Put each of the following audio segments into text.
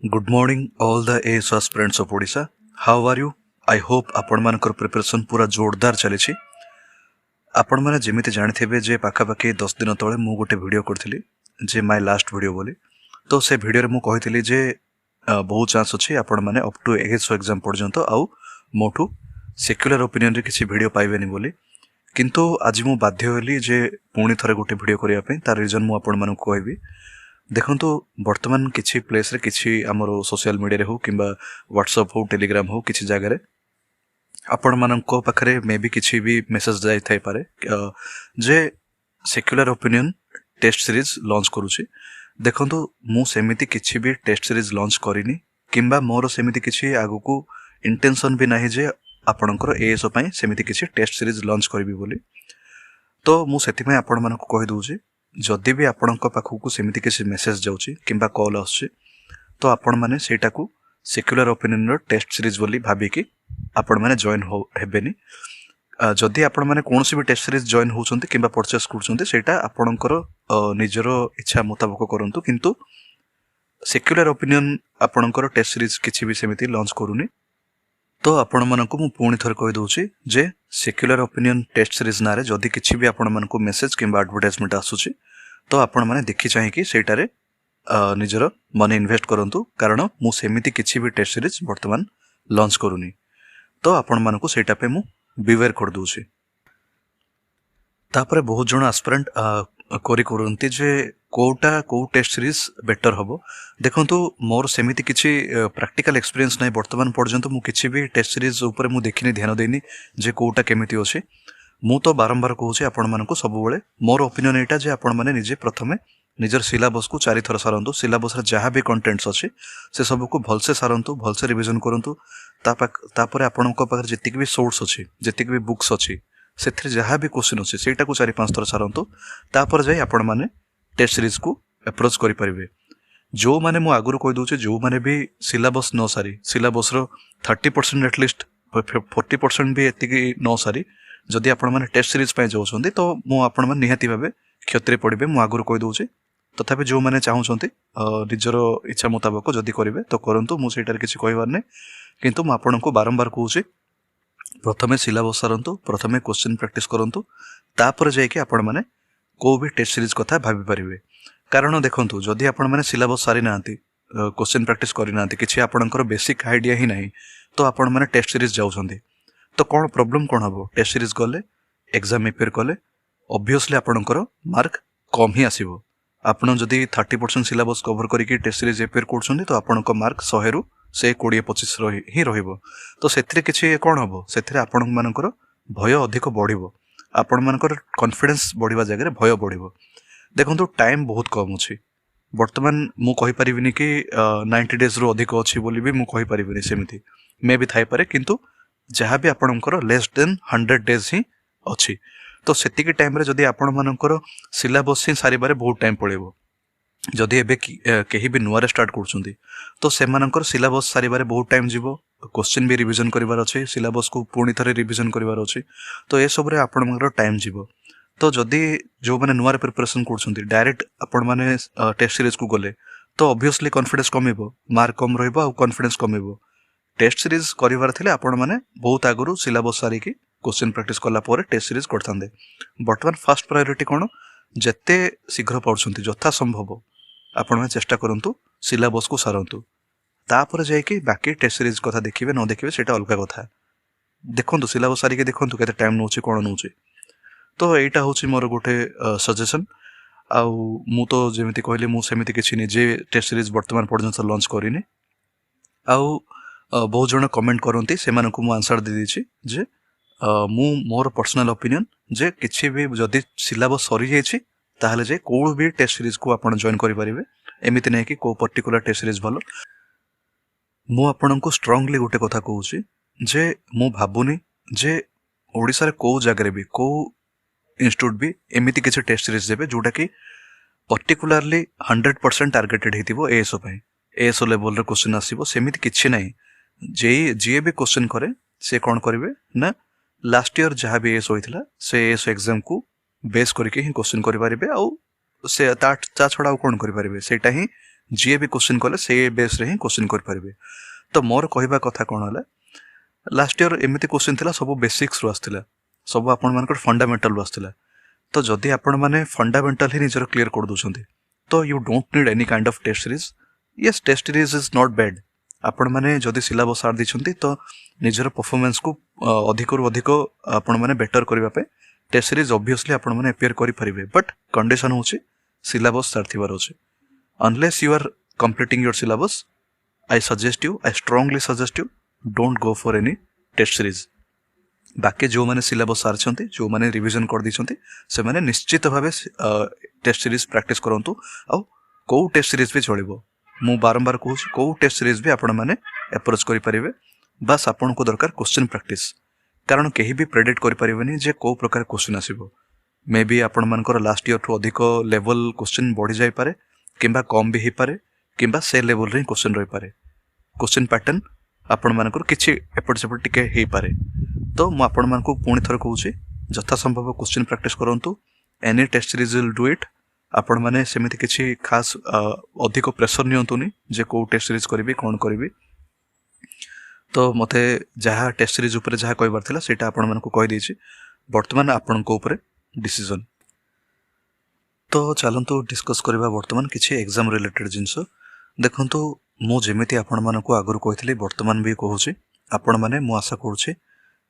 Good morning, all the AS aspirants of Odisha. How are you? I hope आपण मानकर preparation पूरा जोरदार चली आपण मैंने जमीती जानी जे पाखापाखि 10 दिन तले मु गोटे वीडियो करथिली जे माय लास्ट वीडियो बोली तो से वीडियो रे मु कहिथिली जे बहुत चांस अछि आपण माने अप टू एएसओ एग्जाम पर्यंत आउ मोठू सेक्युलर ओपिनियन रे किछि वीडियो पाइबेनी बोली किंतु आज मु बाध्य होली जे पुणी थरे गोटे वीडियो करिया पे तार रीजन मु आपण मानक कहबी देखंतु वर्तमान किछि प्लेस रे किछि हमरो सोशल मीडिया रे हो किबा व्हाट्सएप हो टेलीग्राम हो किछि जगह रे आपण मानक पाखरे मे बी किछि भी मेसेज जाय थाई पारे जे secular opinion test series launch करूछि देखंतु मु सेमिति किछि भी टेस्ट सीरीज लॉन्च करिनी किबा मोर सेमिति किछि आगु को इंटेंशन भी नाही जे आपणकर एएसओ पई सेमिति किछि टेस्ट सीरीज लॉन्च करबी बोली तो मु सेति में आपण मानक कहि दोछि जदि भी आपणक पाखकु सेमिति किछि मेसेज जाउछि किबा कॉल आछि तो आपण माने सेटा को सेक्युलर ओपिनियन रो टेस्ट सीरीज बोली भाबी कि आपण माने जॉइन हेबेनी जदि आपण माने कोनोसी भी टेस्ट सीरीज जॉइन होउछन्ते किबा परचेस करछन्ते सेटा आपणकर निजरो इच्छा मुताबिक करंतु किंतु सेक्युलर ओपिनियन आपणकर टेस्ट सीरीज किछि भी सेमिति लॉन्च करूनी तो आपण मानकु मु पुणी थर कहि दोछि जे सेक्युलर ओपिनियन टेस्ट सीरीज नारे जदि किछि भी आपण मानकु मेसेज किबा एडवर्टाइजमेंट आसुछि तो आपण माने देखि चाहि कि सेटारे निजर मनी इन्वेस्ट करंतु कारण मु सेमिति किछि भी टेस्ट सीरीज वर्तमान लॉन्च करूनी तो आपण मानकु सेटा पे मु बिवेयर कर दोछि तापरे बहुत जण एस्पिरेंट कोरी करंती जे कोटा को टेस्ट सीरीज बेटर हबो देखंतु मोर सेमिति किछि प्रैक्टिकल एक्सपीरियंस नै वर्तमान पर्यंत मु किछि भी टेस्ट सीरीज ऊपर मु देखिनी ध्यान देनी जे कोटा केमिति अछि मु तो बारंबार कहूछि आपण मानकु सब बेले मोर ओपिनियन एटा जे आपण माने निजे प्रथमे निजर सिलेबस को चारि थर सारंतु सिलेबस रे जहा भी कंटेंट्स अछि से सब को भलसे सारंतु भलसे रिवीजन करंतु तापरे आपणक पाखर जतिक भी सोर्स अछि जतिक भी बुक्स अछि सेथरे जहा भी क्वेश्चन अछि सेटा को 4-5 थर सारंतु तापर जाय आपण माने टेस्ट सीरीज को अप्रोच करि परिबे जो माने मु आगुर कहि दोचे जो माने भी सिलेबस न सारी सिलेबस रो 30% एटलीस्ट 40% भी एतिकी न सारी जदि आपण माने टेस्ट सीरीज पय जाउछन्ती तो मु आपण माने निहाती भाबे क्षत्रे पडिबे मु आगुर कहि दोचे तथापि जो माने चाहुछन्ती निजर इच्छा मुताबिक जदि करिवे तो करंतु मु सेटार किछि कहिबार नै किंतु मु आपणको बारंबार कहूछि प्रथमे सिलेबस सारंतु प्रथमे क्वेश्चन प्रैक्टिस करंतु तापर जाय कि आपण माने को भी टेस्ट सीरीज कथा भाबी परिवे कारण देखंतु जदि आपण माने सिलेबस सारी नांती क्वेश्चन प्रैक्टिस करि नांती किछि आपणकर बेसिक आईडिया ही नाही तो आपण माने टेस्ट सीरीज जाउछन्ती तो कोन प्रॉब्लम कोन हबो टेस्ट सीरीज गले एग्जाम अपेयर कले ऑब्वियसली आपणकर मार्क कम ही आसीबो आपण जदि 30% सिलेबस कवर करिकि टेस्ट सीरीज अपेयर करछन्ती तो आपणक मार्क 100 रु से 20-25 ही रहिबो तो सेथिरे किछि कोन हबो सेथिरे आपण मानकर भय अधिक बढ़िबो आपण मानकर कॉन्फिडेंस बढ़िबा जगह रे भय बढ़िबो देखंतु टाइम बहुत कम अछि वर्तमान मु कहि परिबिनी कि 90 डेज रो अधिक अछि बोली भी मु कहि परिबिनी सेमिति मे भी थाई पारे किंतु जहा भी आपणकर लेस देन 100 डेज ही अछि तो सेति के टाइम रे जदि आपण मानकर सिलेबस ही सारी बारे बहुत टाइम पळेबो जदि एबे केही भी नुआरे स्टार्ट करछुंती तो से मानकर सिलेबस सारी बारे बहुत टाइम जीवो क्वेश्चन भी रिवीजन करिवार अछि सिलेबस को पुणी थरे रिवीजन करिवार अछि तो ए सब रे आपण मानकर टाइम जीवो तो जदि जो माने नुआरे प्रिपरेशन करछुंती डायरेक्ट आपण माने टेस्ट सीरीज को गले तो ऑब्वियसली कॉन्फिडेंस कमिबो मार्क कम रहइबो और कॉन्फिडेंस कमिबो टेस्ट सीरीज करिवार थिले आपण माने बहुत आगुरु सिलेबस सारी की क्वेश्चन प्रैक्टिस करला परे टेस्ट सीरीज करथांदे वर्तमान फर्स्ट प्रायोरिटी कोन जत्ते शीघ्र पढछुंती जथा संभव आपण में चेष्टा करंतु सिलेबस को सारंतु तापर जाय कि बाकी टेस्ट सीरीज कथा देखिबे न देखिबे सेटा अलगा कथा देखंतु सिलेबस सारी के देखंतु केते टाइम नउची कोन नउची तो एटा होची मोर गोटे सजेशन आ मु तो जेमिति कहले मु सेमिति किछि नि जे टेस्ट सीरीज वर्तमान पर्यंत लॉन्च करिने आ बहुत जण कमेंट करंती से मानको मु आंसर दे दिछि जे मु मोर पर्सनल ओपिनियन जे किछि भी जदी सिलेबस सरी जायछि ताहले जे को भी टेस्ट सीरीज को आपण जॉइन करि परिबे एमिति नै कि को पर्टिकुलर टेस्ट सीरीज भलो मु आपण को स्ट्रांगली गोटे कथा कहूछि जे मु भाबुनी जे ओडिसा रे को जगह रे भी को इंस्टीट्यूट भी एमिति किछि टेस्ट सीरीज देबे जोटा कि पर्टिकुलरली 100% टारगेटेड हेतिबो एएसओ पय एएसओ लेवल रे क्वेश्चन आसीबो सेमिति किछि नै जे भी क्वेश्चन करे से कोन करिवे ना लास्ट ईयर जहा भी एएसओ होइथिला से एएसओ एग्जाम को बेस करके ही क्वेश्चन करि परिबे आ से ता छडा कोन करि परिबे सेटा ही जी भी क्वेश्चन कले से बेस रे ही क्वेश्चन कर पारिबे। तो मोर कहबा कथा कोन होला लास्ट ईयर एमिति क्वेश्चन थिला सब बेसिक्स रु आस्थिला सब आपण मानकर फंडामेंटल रु आस्थिला। तो जदि आपण माने फंडामेंटल ही निजर क्लियर कर दोछंती तो you don't need any kind of test series. Yes test series is not bad. आपण माने जदि सिलेबस सार दिछंती तो निजर परफॉर्मेंस को अधिक रु अधिक आपण माने बेटर करबा पे टेस्ट सीरीज ऑब्वियसली आपण माने अपियर करि परिबे। बट कंडीशन होची सिलेबस सार थिबार होची। Unless you are completing your syllabus I strongly suggest you don't go for any test series. बाकी जो माने सिलेबस सारछंती जो माने रिवीजन कर दिछंती से माने निश्चित भाबे टेस्ट सीरीज प्रैक्टिस करंतु। आ को टेस्ट सीरीज भी चलिबो मु बारंबार कहूँ को टेस्ट सीरीज भी आपण माने अप्रोच करि परिबे। बस आपण को दरकार क्वेश्चन प्रैक्टिस कारण केही भी प्रेडिक्ट करि परिबेनी जे को प्रकार क्वेश्चन आसीबो। मे बी आपण मानकर लास्ट ईयर ठु अधिक लेवल क्वेश्चन बढ़ी जाय पारे किंबा कम भी हे पारे किंबा से लेवल रे क्वेश्चन रहि पारे। क्वेश्चन पैटर्न आपण मानकर किछि एपट सेपट टिके हे पारे। तो मु आपण मानकु पुणी थर कहूँ यथा संभव क्वेश्चन प्रैक्टिस करंतु। Any test series will do it. आपण माने सेमिति किछि खास अधिक प्रेशर नियंतुनी जे को टेस्ट सीरीज करिवि कोन करिवि। तो मते जहा टेस्ट सीरीज ऊपर जहा कहबार थिला सेटा आपण मानकु कहि देछि वर्तमान आपण को ऊपर डिसीजन। तो चलंतु डिस्कस करबा वर्तमान किछि एग्जाम रिलेटेड जिंस। देखंतु मु जेमिति आपण मानकु आगुर कहितली वर्तमान भी कहूछि आपण माने मु आशा करूछि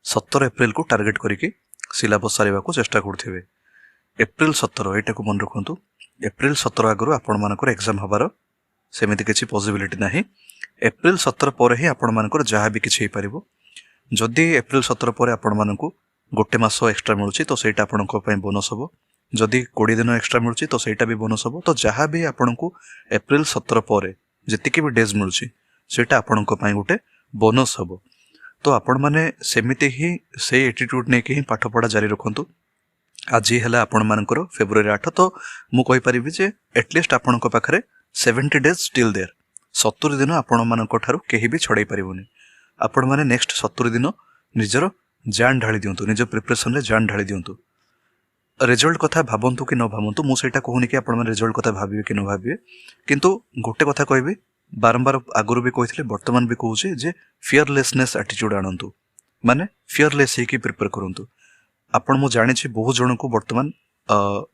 17 एप्रिल को टार्गेट करिके सिलेबस सारिबा को चेष्टा करथिबे। एप्रिल 17 एटा को मन रखंतु। एप्रिल 17 आगुर आपण मानकर एग्जाम हबार सेमिति किछि पॉसिबिलिटी नाही। एप्रिल 17 पर ही आपण मानकर जहा भी किछि हे परिबो। जदि एप्रिल 17 पर आपण मानकु गोटे मास एक्स्ट्रा मिलुछि तो सेटा आपण को पय बोनस हबो। जदि 20 दिन एक्स्ट्रा मिलुछि तो सेटा भी बोनस हबो। तो जहा भी आपण को एप्रिल 17 पर जतिकि भी डेज मिलुछि सेटा आपण को पय गोटे बोनस हबो। तो आपण माने सेमिति ही से एटीट्यूड ने के ही पाठ पढ़ा जारी रखंतु। आज है आपण मानकर फेब्रुआरी 8 तो मु कहि परिबि जे एटलीस्ट आपण को पाखरे 70 डेज स्टिल देयर 70 दिन आपण मानक ठारू केही भी छड़ाई परिबोनी। आपण माने नेक्स्ट 70 दिन निजर जान ढाली दियंतु निज प्रिपरेशन रे जान ढाली दियंतु। रिजल्ट कथा भाबंतु कि न भाबंतु मु सेटा कहूनी कि आपण माने रिजल्ट कथा भाबिबे कि न भाबिबे किंतु गोटे कथा कहबी बारंबार आगुरु भी कहितले वर्तमान भी कहूचे जे फियरलेसनेस एटीट्यूड आनंतु माने फियरलेस ही कि प्रिपेयर करंतु। आपण मु जानि छी बहुत जण को वर्तमान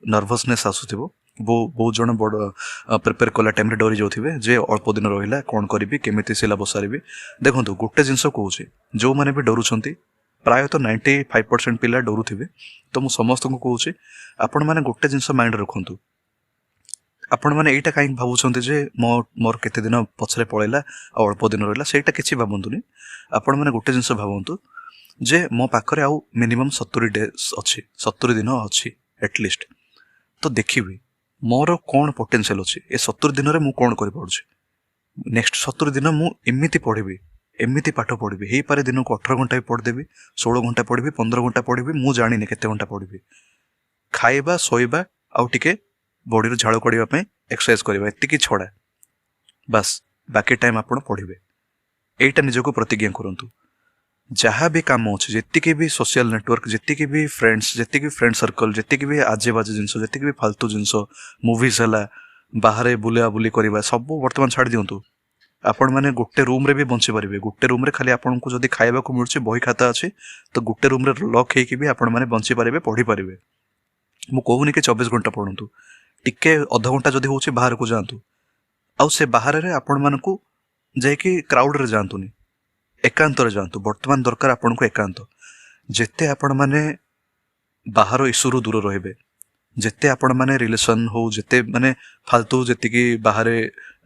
नर्वसनेस आसुथिबो बहुत जण बड़ प्रिपेयर कला टाइम रे डरी जाउथिबे जे अल्प दिन रहिला कोन करिवि केमिति सिलेबस सारिवि। देखंतु गोटे जिंस कहूचे जो माने भी डरुछंती प्राय तो 95% पिला डरुथिबे। तो मु समस्त को कहूचे आपण माने गोटे जिंस माइंड रखंतु। आपण माने एटा काई भाबुछंती जे मोर केते दिन पछरे पळेला आ अल्प दिन रहिला सेटा किछि भाबंतुनी। आपण माने गोटे जिंस भाबंतु जे मो पाखरे आउ मिनिमम 70 डेज अछि 70 दिन अछि एटलीस्ट। तो देखिबी मोर कोन पोटेंशियल अछि ए 70 दिन रे मु कोन करि पड़ुछि। नेक्स्ट 70 दिन मु एमिति पढिबी एमिति पाठ पढिबी हेई पारे दिन को 18 घंटा पढ देबी 16 घंटा पढिबी 15 घंटा पढिबी मु जानि ने केते घंटा पढिबी। खाइबा सोइबा आउ टिके बॉडी रो झाळ कडिबा पे एक्सरसाइज करबा एतिकी छडा बस बाकी टाइम आपण पढिबे। एटा निजको प्रतिज्ञा करंतु। जहाँ भी काम अच्छे जेतिकी भी सोशल नेटवर्क जेतिकी भी फ्रेंड सर्कल जेतिकी भी आजे बाजे जिनस जेतिकी भी फालतू जिनस मूवीज है बाहर बुला बुली करवा सब वर्तमान छाड़ दिंतु। आपण मैंने गोटे रूम रे भी बंची पारे गोटे रूम रे खाली आपन को जदि खाइबा को मिलुछि बही खाता अच्छे तो गोटे रूम रे लॉक हेकि भी आपण मैंने बंची पारे पढ़ी पारे। मु कहूनी कि 24 घंटा पढ़ंतु टिके अध घंटा जदि होछि बाहर को जांतु आउ से बाहर रे आपण मन को जाइकि क्राउड रे जांतुनी एकांत रे जांतु। वर्तमान दरकार आपण को एकांत जेते आपण माने बाहर इश्यू रु दूर रहिबे जेते आपण माने रिलेशन हो जेते माने फालतू जेति कि बाहर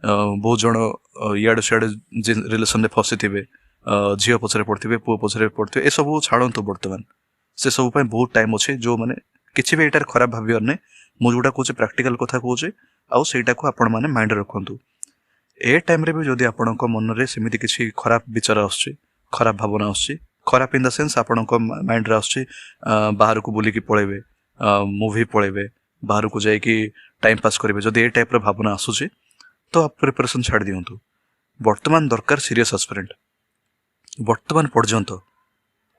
बहुत जण याड साड रिलेशन रे फसी थिबे झियो पछरे पड़थिबे पुओ पछरे पड़थिबे ए सब छाड़ंतु। वर्तमान से सब पय बहुत टाइम अछि जो माने किछि भी एटार खराब भाबियर नै मु जोटा कहूचे प्रैक्टिकल कथा कहूचे आउ सेटा को आपण माने माइंड रखंतु। ए टाइम रे भी जदि आपण को मन रे सेमिति किछि खराब विचार आछी खराब भावना आछी खराब इन द सेंस आपण को माइंड रे आछी बाहर को बुली की पळेबे मूवी पळेबे बाहर को जाई कि टाइम पास करेबे जदि ए टाइप रो भावना आछुची तो आप प्रिपरेशन छाड़ दियंतु। वर्तमान दरकार सीरियस एस्पिरेंट। वर्तमान पर्यंत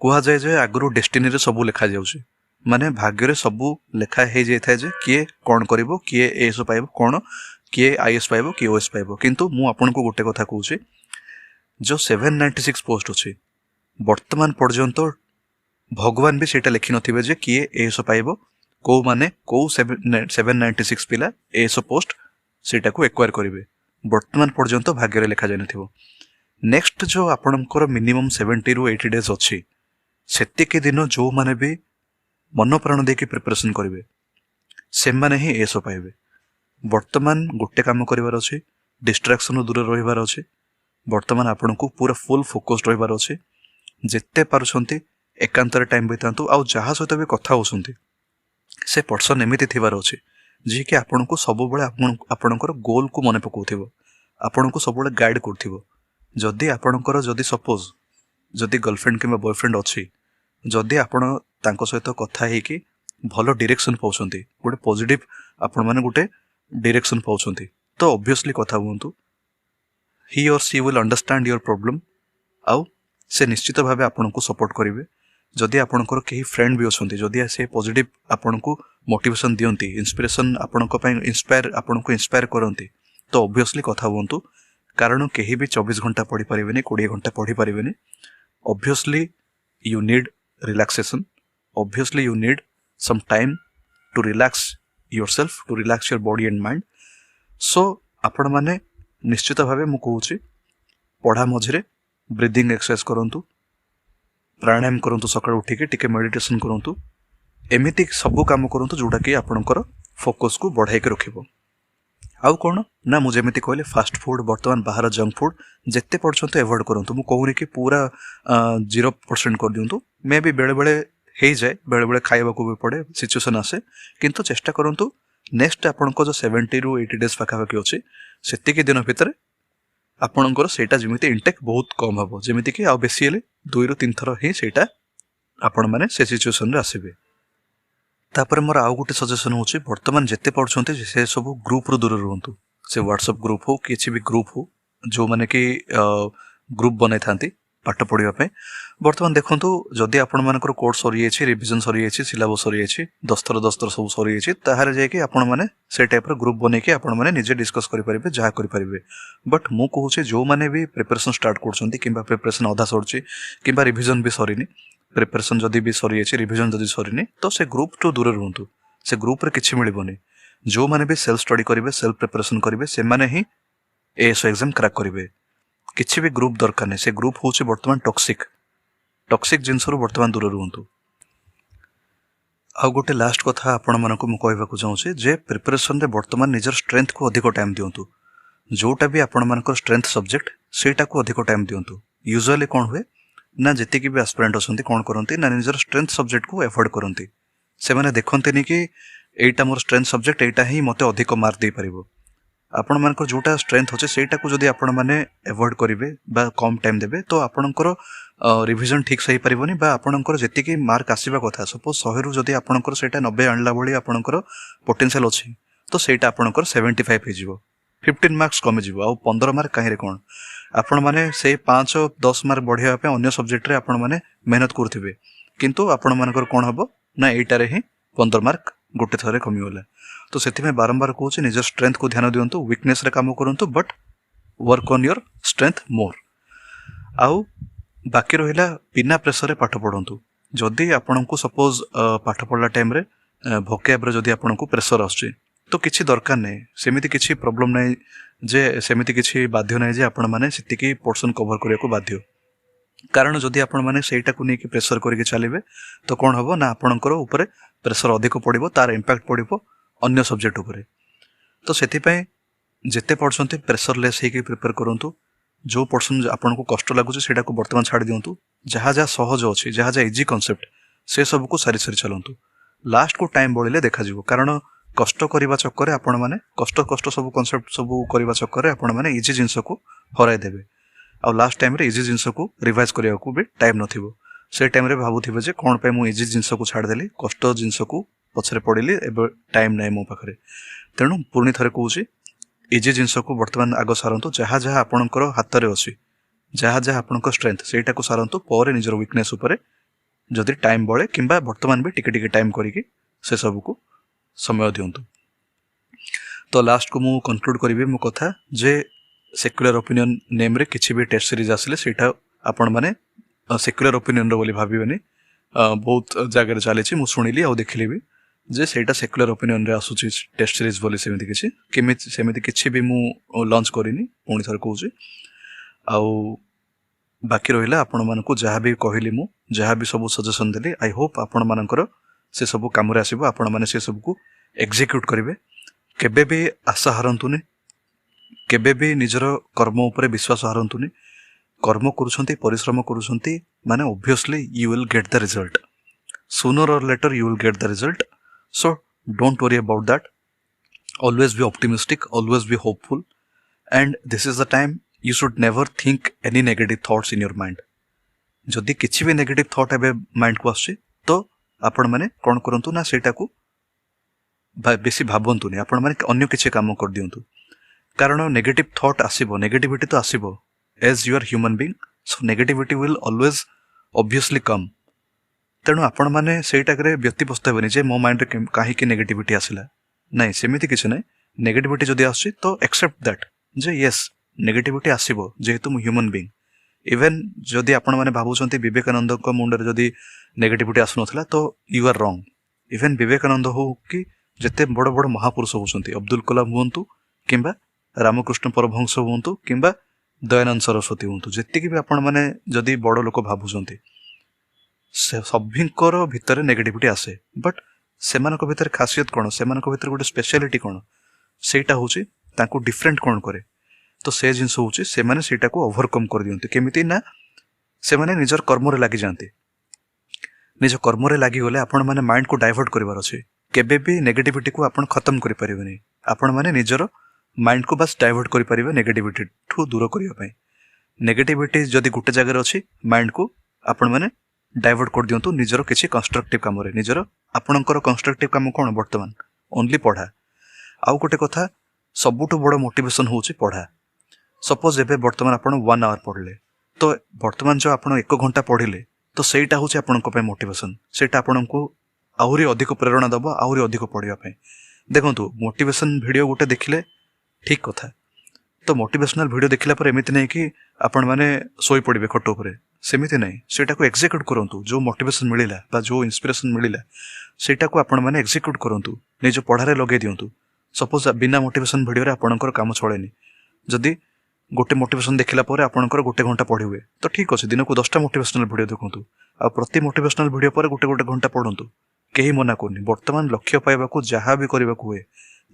कुहा जाय जे आगरो डेस्टिनी रे सब लिखा जाउची माने भाग्य रे सब लिखा हे जाय थाए जे किए कोन करबो किए एसो पाइबो कोन किए आईएएस पाइबो किए ओएस पाइबो किंतु मु आपनको गोटे कथा कहूची जो 796 पोस्ट अछि वर्तमान पर्यंत भगवान भी सेटा लिखि नथिबे जे किए एएस पाइबो को माने को 796 पिला एएस पोस्ट सेटा को एक्वायर करिवे वर्तमान पर्यंत भाग्य रे लिखा जाय नथिबो नेक्स्ट जो आपनकर मिनिमम 70 रु 80 डेज अछि सेति के दिन जो माने भी मन प्राण देके प्रिपरेशन करिवे से माने ही एएस पाइबे वर्तमान गोटे काम करिवार अछि डिस्ट्रैक्शन दूर रहिवार अछि वर्तमान आपनको पूरा फुल फोकस्ड रहिवार अछि जेते पारुछंती एकांतर टाइम बितांतु आ जहा सहित भी कथा होसंती से पर्सन एमिति थिबार अछि जे कि आपनको सब बेले आपनकर गोल को मने पकोथिबो आपनको सब बेले गाइड करथिबो जदी आपनकर जदी सपोज जदी गर्लफ्रेंड किबा बॉयफ्रेंड अछि जदी आपण तांको सहित कथा हे कि भलो डायरेक्शन पाउछंती गोटे पॉजिटिव आपण माने गोटे डायरेक्शन पाउछंती तो ऑब्वियसली कथा हुंतु ही और सी विल अंडरस्टैंड योर प्रॉब्लम आउ से निश्चित भावे आपनको सपोर्ट करिवे जदि आपनकर केही फ्रेंड भी अछंती जदि से पॉजिटिव आपनको मोटिवेशन दियंती इंस्पिरेशन आपनको पय आपनको इंस्पायर करंती तो ऑब्वियसली कथा हुंतु कारण केही भी 24 घंटा पढ़ी परिबेनी 20 घंटा पढ़ी परिबेनी obviously you need relaxation obviously you need some time to relax yourself to relax your body and mind so आपण माने निश्चित भावे मु कहूची पढ़ा मझिरे ब्रीदिंग एक्सरसाइज करंतु प्राणायाम करंतु सकाळ उठी के टिके मेडिटेशन करंतु एमिति सब काम करंतु जोडा कि आपनकर फोकस को बढ़ाई के रखिबो आउ कोन ना मु जेमिति कहले फास्ट फूड वर्तमान बाहर जंक फूड जेते पड़छंतो अवॉइड करंतु मु कहूनी कि पूरा 0% कर दियंतु मे भी बेले बेले हे जाए बेले बेले खाइबा को भी पड़े सिचुएशन आसे किंतु चेष्टा करंतु नेक्स्ट आपनको जो 70 रु 80 डेज पाखा पाखी अछि सेति के दिन भितर आपनकर सेटा जेमिति इंटेक बहुत कम हबो जेमिति कि आ बेसी हेले 2 रु 3 थर हे सेटा आपण माने से सिचुएशन रे आसीबे तापर मोर आउ गोटे सजेशन होची वर्तमान जेते पढछंती से सब ग्रुप रु दूर रहंतु से व्हाट्सएप ग्रुप हो किछि भी ग्रुप हो जो माने कि ग्रुप बनाई थांती पाठ पढ़िबा पे वर्तमान देखंतु जदि आपण मानकर कोर्स सरी अछि रिवीजन सरी अछि सिलेबस सरी अछि 10 थर सब सरी अछि ताहारे जे कि आपण माने से टाइप रो ग्रुप बने के आपण माने निजे डिस्कस करि परिबे जहा करि परिबे बट मु कहूची जो माने भी प्रिपरेशन स्टार्ट करछंती किबा प्रिपरेशन आधा सरछि किबा रिवीजन भी सरीनी प्रिपरेशन जदि भी सरी अछि रिवीजन जदि सरीनी तो से ग्रुप टू दूर रहंतु से ग्रुप रे किछि मिलिबोनी जो माने भी सेल्फ स्टडी करिवे सेल्फ प्रिपरेशन करिवे से माने ही एएसओ एग्जाम क्रैक करिवे किछि भी ग्रुप दरकार नै से ग्रुप होछि वर्तमान टॉक्सिक जिंस रो वर्तमान दूर रहंतु आ गोटे लास्ट कथा आपण मानको मु कहबा को चाहूछि जे प्रिपरेशन रे वर्तमान निजर स्ट्रेंथ को अधिक टाइम दियंतु जोटा भी आपण मानको स्ट्रेंथ सब्जेक्ट सेटा को अधिक टाइम दियंतु यूजुअली कोन हुए ना जेति कि भी एस्पिरेंट असंती कोन करंती ना निजर स्ट्रेंथ सब्जेक्ट को एफोर्ड करंती से माने देखंतेनी कि एटा मोर स्ट्रेंथ सब्जेक्ट एटा ही मते अधिक मार्क दे परिबो आपण मानकर जोटा स्ट्रेंथ होचे सेटा को जदी आपण माने अवॉइड करिवे बा कम टाइम देबे तो आपणकर रिवीजन ठीक सही परिबोनी बा आपणकर जेति कि मार्क आसीबा कथा सपोज 100 रु जदी आपणकर सेटा 90 आणला बळी आपणकर पोटेंशियल अछि तो सेटा आपणकर 75 हे जिवो 15 मार्क्स कमे जिवो आ 15 मार्क काहे रे कोन आपण माने से 5 10 मार्क बढ़िया पे अन्य सब्जेक्ट रे आपण माने मेहनत करथिबे किंतु आपण मानकर कोन हबो ना एटा रे ही 15 मार्क गोटे थरे कमी होला तो सेति में बारंबार कहूँ निजर स्ट्रेंथ को ध्यान दियंतु वीकनेस रे काम करंतु but work on your strength more आउ बाकी रहिला बिना प्रेशर रे पाठ पढंतु जदी आपनको सपोज पाठ पढला टाइम रे भोकेब रे जदी आपनको प्रेशर आछी तो किछि दरकार नै सेमिति किछि प्रॉब्लम नै जे सेमिति किछि बाध्य नै जे आपण माने सेति की पोर्शन कवर करिया को बाध्य कारण जदी आपण माने सेटा को नै कि प्रेशर करके चलीबे तो कोन हबो ना आपणकर ऊपर प्रेशर अधिक पड़िबो तार इंपैक्ट पड़िबो अन्य सब्जेक्ट ऊपर तो सेति पय जेते पढछंती प्रेशर लेस हे कि प्रिपेयर करंतु जो पर्सन आपनको कष्ट लागुचे सेटा को वर्तमान छाड़ दियंतु जहा जहा सहज अछि जहा जहा इजी कांसेप्ट से सब को सारी सारी चलंतु लास्ट को टाइम बळिले देखा जिवो कारण कष्ट करिबा चक्कर रे आपण माने कष्ट सब कांसेप्ट सब करिबा चक्कर रे आपण माने इजी जिंस को हराय देबे आ लास्ट टाइम रे इजी जिंस को रिवाइज करिया को भी टाइम नथिबो से टाइम रे भाबुथिबे जे कोन पे मु इजी जिंस को छाड़ देली कष्ट जिंस को पछरे पड़िली एबे टाइम नै मो पाखरे तेनु पूर्णी थरे कहूची इजी जिंस को वर्तमान आगो सारंतु जहा जहा आपनकर हाथ रे अछि जहा जहा आपनकर स्ट्रेंथ सेटा को सारंतु पर निजर वीकनेस ऊपर जदी टाइम बळे किंबा वर्तमान भी टिके टिके टाइम करिके से सब को समय दियंतु तो लास्ट को मु कंक्लूड करिवे मो कथा जे सेक्युलर ओपिनियन नेम रे किछि भी टेस्ट सीरीज आसले सेटा आपण माने सेक्युलर ओपिनियन रो बोली भाबिबेनी बहुत जगह चली मु शुणिली आ देखिली भी जे सेटा सेक्युलर ओपिनियन रे आसुची टेस्ट सीरीज बोली सेमिति किछि केमिति सेमिति किछि भी मु लॉन्च करिनी पुणी थर कहूची आ बाकी रहिला आपण मानकु जहा भी कहली मु जहा भी सब सजेशन देली आई होप आपण मानकर से सब काम रे आसीबो आपण माने से सब को एग्जीक्यूट करिवे केबे भी आशा हारंतुनी केबे भी निजर कर्म ऊपर विश्वास हारंतुनी कर्म करूछंती परिश्रम करूछंती माने obviously you will get the result sooner or later you will get the result so don't worry about that always be optimistic always be hopeful and this is the time you should never think any negative thoughts in your mind जदि किछि भी negative thought एबे mind को आछि तो आपण माने कोन करंतु ना सेटा को बेसी भाबंतुनी आपण माने अन्य किछि काम कर दियंतु कारण नेगेटिव थॉट आसीबो नेगेटिविटी तो आसीबो as you are human being so negativity will always obviously come तेणु आपण माने सेटा करे व्यक्ति पस्ताबनी जे मो माइंड रे काहे कि नेगेटिविटी आसिला नहीं सेमिति किछि नै नेगेटिविटी जदि आछि तो एक्सेप्ट दैट जे यस नेगेटिविटी आसीबो जेहेतु मु ह्यूमन बीइंग इवन जदि आपण माने भाबुचंती विवेकानंद को मुंडर जदि नेगेटिविटी आसुनथला तो you are wrong even Vivekananda हो कि जते बड़ बड़ महापुरुष होचंती अब्दुल कलाम हुंतु किंबा रामकृष्ण परमहंस हुंतु किंबा दयानंद सरस्वती हुंतु जति भी आपण माने जदि बड़ लोक भाबुचंती सभिंकर भितर नेगेटिविटी आसे बट सेमानक भितर खासियत कोन सेमानक भितर गोटे स्पेशलिटी कोन सेटा होची तांको डिफरेंट कोन करे तो से जिंस होची से माने सेटा को ओवरकम कर दियंती केमिति ना से माने निजर कर्म रे लागि जानती निज कर्म रे लागि गले आपण माने माइंड को डाइवर्ट करबार अछि केबे भी नेगेटिविटी को आपण खत्म करि परिबेनी आपण माने निजर माइंड को बस डाइवर्ट करि परिबे नेगेटिविटी ठू दूर करिया पई नेगेटिविटी जदी गुटे जगह अछि माइंड को आपण माने डाइवर्ट कर दियंतु निजर किछि कंस्ट्रक्टिव काम रे निजर आपणकर कंस्ट्रक्टिव काम कोन वर्तमान ओनली पढ़ा आउ गोटे कथा सबुठु बड़ मोटिवेशन होछि पढ़ा सपोज एबे वर्तमान आपण 1 आवर पढ़ले तो वर्तमान जो आपण 1 घंटा पढ़िले तो सेटा होछि आपणको पे मोटिवेशन सेटा आपणको आहुरी अधिक प्रेरणा दबो आहुरी अधिक पढ़िया पे देखंतु मोटिवेशन वीडियो गोटे देखिले ठीक कथा तो मोटिवेशनल वीडियो देखिला पर एमिति नै कि आपण माने सोई पड़िबे खट ऊपर सेमिति नै सेटा को एक्जीक्यूट करंतु जो मोटिवेशन मिलिला बा जो इंस्पिरेशन मिलिला सेटा को आपण माने एक्जीक्यूट करंतु निज पढ़ारे लगे दियंतु सपोज बिना मोटिवेशन वीडियो रे आपणकर काम चलेनी जदी गोटे मोटिवेशन देखिला पर आपणकर गोटे घंटा पढ़ी हुए तो ठीक अछि दिन को 10टा मोटिवेशनल वीडियो देखंतु आ प्रति मोटिवेशनल वीडियो पर गोटे गोटे घंटा पढ़ंतु केही मना कोनी वर्तमान लक्ष्य पाइबा को जहां भी करबा को हुए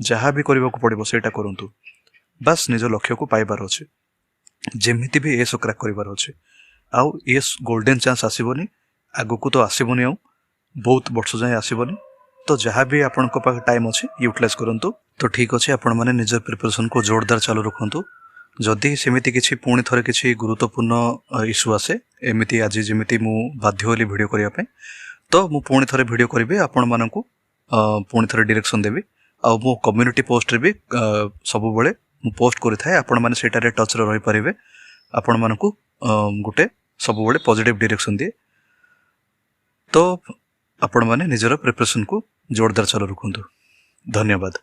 जहां भी करबा को पड़िबो सेटा करंतु बस निज लक्ष्य को पाइबार अछि जेमिति भी एस क्रैक करिबार अछि आउ एस गोल्डन चांस आसीबोनी आगु को तो आसीबोनी आउ बहुत वर्ष जाय आसीबोनी तो जहां भी आपन को पास टाइम अछि यूटिलाइज करंतु तो ठीक अछि आपण माने निज प्रिपरेशन को जोरदार चालू रखंतु जदि सेमिति किछि पुणी थरे किछि गुरुत्वपूर्ण इश्यू आसे एमिति आज जेमिति मु बाध्य होली वीडियो करिया पे तो मु पुणी थरे वीडियो करिवे आपण मानकु पुणी थरे डायरेक्शन देबी आ मो कम्युनिटी पोस्ट रे भी सब बेले मु पोस्ट करि थाए आपण माने सेटा रे टच रे रहि परिबे आपण मानकु गुटे सब बेले पॉजिटिव डायरेक्शन दिए तो आपण माने निजर प्रिपरेशन को जोरदार चालू रखंतु धन्यवाद।